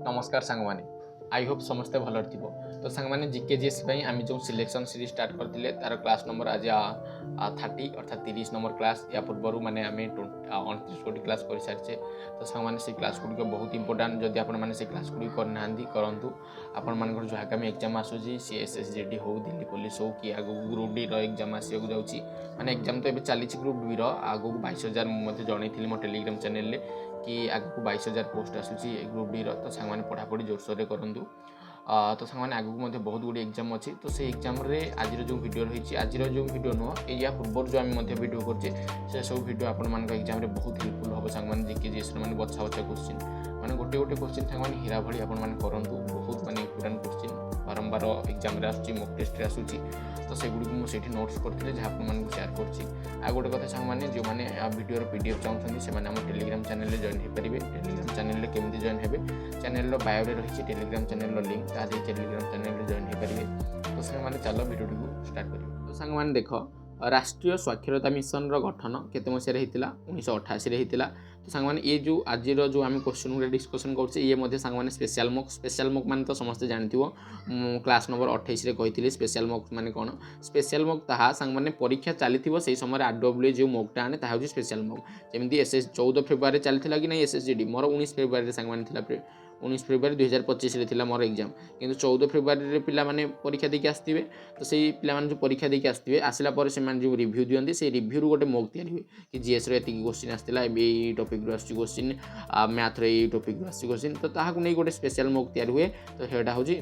नमस्कार सांग माने आई होप समस्ते भल थी तो सांग माने जीके जीएस आम जो सिलेक्शन सीरीज स्टार्ट करते तार क्लास नंबर आज 30 अर्थात 30 नंबर क्लास या पूर्व मैंने आम 29 क्लास कर सारी तो सांग मैंने से क्लास गुड़िक बहुत इंपोर्टाट जदि आपने से क्लास गुड़ी करना करूँ आपण मान जो आगामी एग्जाम आसूसी सी SSGD हो दिल्ली पुलिस हो कि आगे ग्रुप डी एग्जाम आसक जाऊँगी मैंने एग्जाम तो ये चली ग्रुप डी आगू 22,000 जनई मो टेलीग्राम चैनल कि आगू 22,000 पोस्ट आसूसी ग्रुप डी तो सांग मैंने पढ़ापढ़ी जोरसोर करूँ तो सांग मैंने आगू बहुत गुड़ी एग्जाम अच्छी तो से एग्जाम आज जो वीडियो रही आज जो वीडियो नुह या पूर्व जो आम वीडियो कर सब वीडियो आपण एग्जाम बहुत हेल्पफुल हम सांग मैंने जीके जीएस मैंने बछा बछा क्वेश्चन मैंने गोटे गोटे क्वेश्चन सांग मैंने हीरा भाई आपण करूँ बहुत माने इंपोर्टेंट क्वेश्चन बारंबार एग्जाम आसूँ मॉक टेस्ट आसूँ तो सेगुड़ी मुझे नोट्स करते जहाँ आपको सेयार कर गोटे कथा सांग मैंने जो मैंने वीडियो PDF चाहते से टेलीग्राम चैनल जॉइन हो पारे टेलीग्राम चैनल केमी जॉइन हे चैनल बायोरे रही टेलीग्राम चैनल लिंक ताकि टेलीग्राम चैनल जॉइन हो पारे तो सांग मैंने चलो वीडियो को स्टार्ट कर तो सांग मैंने देख राष्ट्रीय साक्षरता मिशन गठन केते मसीह होता 1988 होता तो सांग मैंने ये जो आज जो आम क्वेश्चन गुड़ा डिस्कसन करछे ये सांग मैंने स्पेशल मॉक माने तो समस्त जानथिबो क्लास नंबर 28 रे कही स्पेशल मॉक माने कौन स्पेशल मॉक ताहा सांग मैंने परीक्षा चली से समय RWA जो मॉकटा आने ताहा स्पेशल मॉक जमी 14 फेब्रुआरी चलता कि नहीं SSGD मोर 19 फेब्रुआरी सांग मैंने 19 फेब्रुआरी 2025 थी मोर एग्जाम किंतु 14 फेब्रुआरी पिला माने परीक्षा देके आसथिबे तो से पिला माने जो परीक्षा देके आसथिबे आसिला पर से जो रिव्यू दियंती से रिव्यू गोटे मॉक तैयारी हुए कि जीएस रो एतिकी क्वेश्चन आसथिला ए टॉपिक रो आसी क्वेश्चन मैथ रो ए टॉपिक रो आसी क्वेश्चन तो ताहाकु नै गोटे स्पेशल मॉक तैयारी हुए तो हेटा होची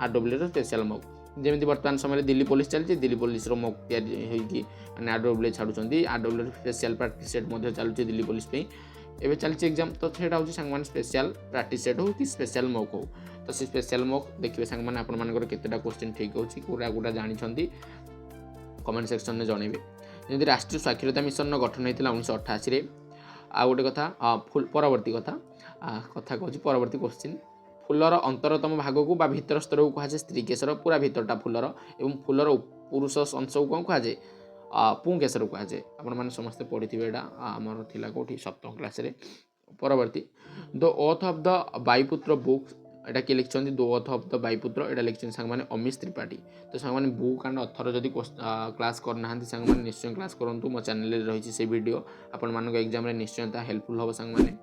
RWA रो स्पेशल मॉक जमी बर्तमान समय दिल्ली पुलिस चलती दिल्ली पुलिस रो मॉक तैयारी होगी माने RWA छाड़ुचंती RWA special practice set मध्ये चलुची दिल्ली पुलिस पे एवं चलती एग्जाम तो सेटा हूँ सांग स्पेशल प्रैक्टिस सेट हो कि स्पेशल मॉक हो तो से स्पेशल मॉक देखिए सांग मैंने आपंकर केतेटा क्वेश्चन ठीक होची पूरा गुड़ा जानते कमेंट सेक्शन में जनइबे जमी राष्ट्रीय साक्षरता मिशन गठन होता 1988 आ गोटे कथा परवर्ती कथा कथा कहूँ परवर्ती क्वेश्चन फुलर अंतरतम भाग को भितर स्तर को कहुए स्त्री केशर पूरा भितरटा फुलर और फुलर पुरुष अंश को कौन कहुए पुं केशर कहुए आपने समस्ते पढ़ी थे आमर थिला कौटी सप्तम क्लास रे परवर्ती द ओथ ऑफ द बाईपुत्र बुक एटा किए लिखिं दो ओथ ऑफ द बाईपुत्र एटा लिखिं सांग मैंने अमीश त्रिपाठी तो सांग मैंने बुक एंड अथर जदि क्लास करना सांग मैंने निश्चय क्लास करूँ मो चैनल रही से वीडियो आपण मान एग्जाम निश्चय हेल्पफुल हम सांग मैंने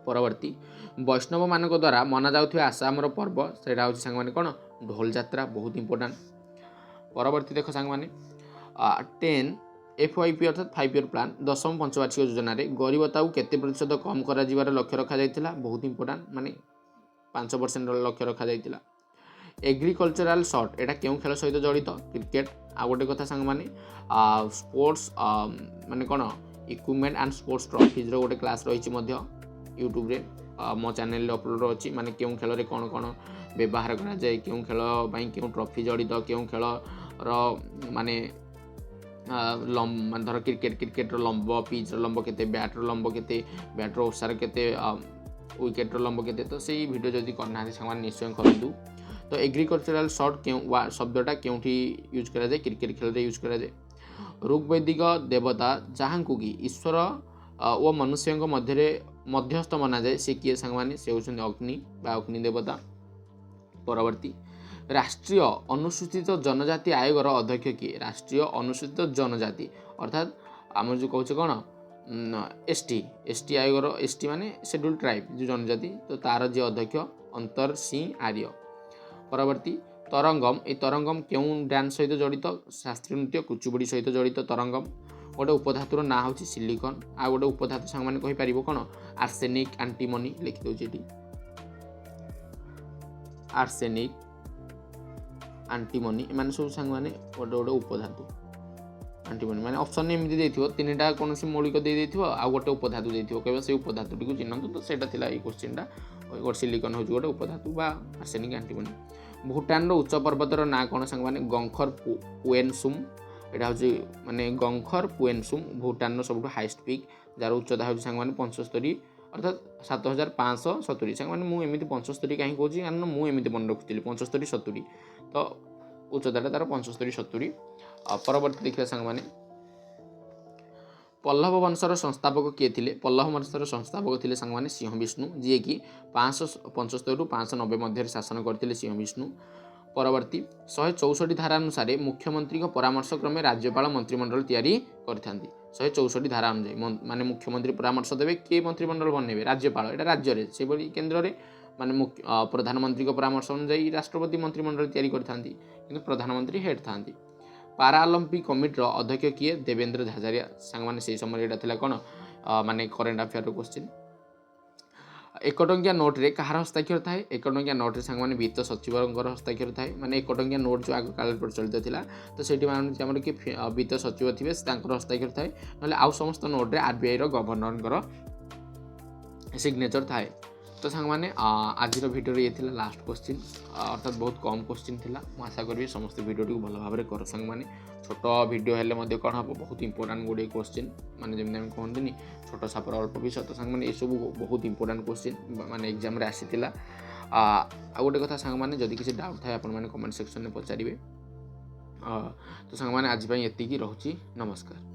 परवर्ती वैष्णव मान द्वारा मना जाउथिबा आसामर पर्व से सांग मैंने कौन ढोल जात्रा बहुत इंपोर्टाट परवर्ती देख सांग मैंने 10 FYP अर्थात 5 ईयर प्लान दशम पंचवार्षिक योजन गरीबता को केते प्रतिशत कम कर लक्ष्य रखा जाइतिला बहुत इंपोर्टाट माने 5% लक्ष्य रखा जाइतिला एग्रीकल्चरल शॉट एटा क्यों खेल सहित जड़ित क्रिकेट आ गोटे कथा सांग माने स्पोर्ट्स माने कौन इक्विपमेंट एंड स्पोर्ट्स ट्रॉफीज रो गोटे क्लास रही यूट्यूब रे मो चैनल अपलोड अच्छी माने क्यों खेल रे कौन कौन व्यवहार करा जाए क्यों खेल पाई क्यों ट्रॉफी जड़ित क्यों खेल माने धर क्रिकेट लंब पिच लंब के बैट लंब के बैट ओसार के विकेट लंब के तो से वीडियो जदि करना सांग निश्चय करूँ तो एग्रीकल्चरल शॉट क्यों शब्दटा क्योंठी यूज करा जाए क्रिकेट खेल यूज करा जाए ऋग्वैदिक देवता जहाँ कि ईश्वर ओ मनुष्य मध्यस्थ मना जाए से किए सांग माने से होउछन अग्नि बा अग्नि देवता परवर्ती राष्ट्रीय अनुसूचित जनजाति आयोगर अध्यक्ष किए राष्ट्रीय अनुसूचित जनजाति अर्थात आम जो कहूँ कौन ST आयोगर ST माने शेड्यूल ट्राइब जो जनजाति तो तार जे अध्यक्ष अंतर सिंह आर्य परवर्ती तरंगम ये तरंगम क्यों डांस सहित जड़ित शास्त्रीय नृत्य कुचुबुड़ी सहित जड़ित तरंगम गोटे उपधातुर ना हूँ सिलिकन आ गोटे उपधातु सांग मैंने कहीपर कौन आर्सेनिक एंटीमनी लिखिदे आर्सेनिक एंटीमनी एम सब सांग मैंने गोटे गोटे उपधातु एंटीमनी मैंने ऑप्शन एमती देथिबो तीनटा कौन मौलिक दे आ गोटे उपधातु देथिबो केवल से उपधातुटी को चिन्हतु तो सेटा थिला ए क्वेश्चनटा गोटे सिलिकन हूँ गोटे उपधातु बा आर्सेनिक एंटीमनी भूटान रो उच्च पर्वतर ना कौन सांग मैंने गंखर पुएनसुम एटा हूँ माने गंखर पुएनसुम भूटान सब हाइस्ट पिक जार उच्चता हूँ सांग मैंने 75 अर्थात 7570 सांग मैंने मुझे 75 कहीं कौन कारण मुझे मन रखुली 75-70 तो उच्चता तार 75-70 परवर्ती देखिए सांग मैंने पल्लव वंशर संस्थापक किए थे पल्लव वंशर संस्थापक थे सांग सिंह विष्णु जी कि 575 रु 590 मध्य शासन करते सिंह विष्णु। परवर्ती 164 धारा अनुसार मुख्यमंत्री परामर्श क्रमे राज्यपाल मंत्रिमंडल तैयारी करथांती। 164 धारा अनुसार माने मुख्यमंत्री परामर्श देवे किए मंत्रिमंडल बनइबे राज्यपाल एटा राज्य से केन्द्र में माने प्रधानमंत्री परामर्श अनुसार राष्ट्रपति मंत्रिमंडल तैयारी करथांती किंतु प्रधानमंत्री हेड थांती। पाराअलंपिक कमिटर अध्यक्ष किए देवेंद्र झाझारिया सांग माने से समय एटा थिला कोन माने करेंट अफेयर क्वेश्चन। 1 टंकिया नोट रे कहार हस्ताक्षर थाए 1 टंकिया नोट रे सांग माने वित्त सचिव हस्ताक्षर थाए माने 1 टंकिया नोट जो आग काल प्रचलित थिला तो सेठी माने हमर कि वित्त सचिव थिबे तांकर हस्ताक्षर थाए नले आउ समस्त नोट रे आरबीआई रो गवर्नर सिग्नेचर थाए। तो सांग माने आज भिडियो ये थिला लास्ट क्वेश्चन अर्थात बहुत कम क्वेश्चन थिला मु आशा करी समस्त वीडियो टी भल भाव कर सांग माने छोट वीडियो हेले मध्ये कोन हम बहुत इंपोर्टेंट गोटे क्वेश्चन माने जेमने हम कहंदिनी छोट सापर अल्प विषय तो सांग माने ए सब बहुत इंपोर्टेंट क्वेश्चन माने एग्जाम रे आसीतिला। आ गोटे कथा सांग माने जदि किसी डाउट थाए आपण माने कमेंट सेक्शन में पचारिबे। तो सांग माने आज पई एतिकी रहउची नमस्कार।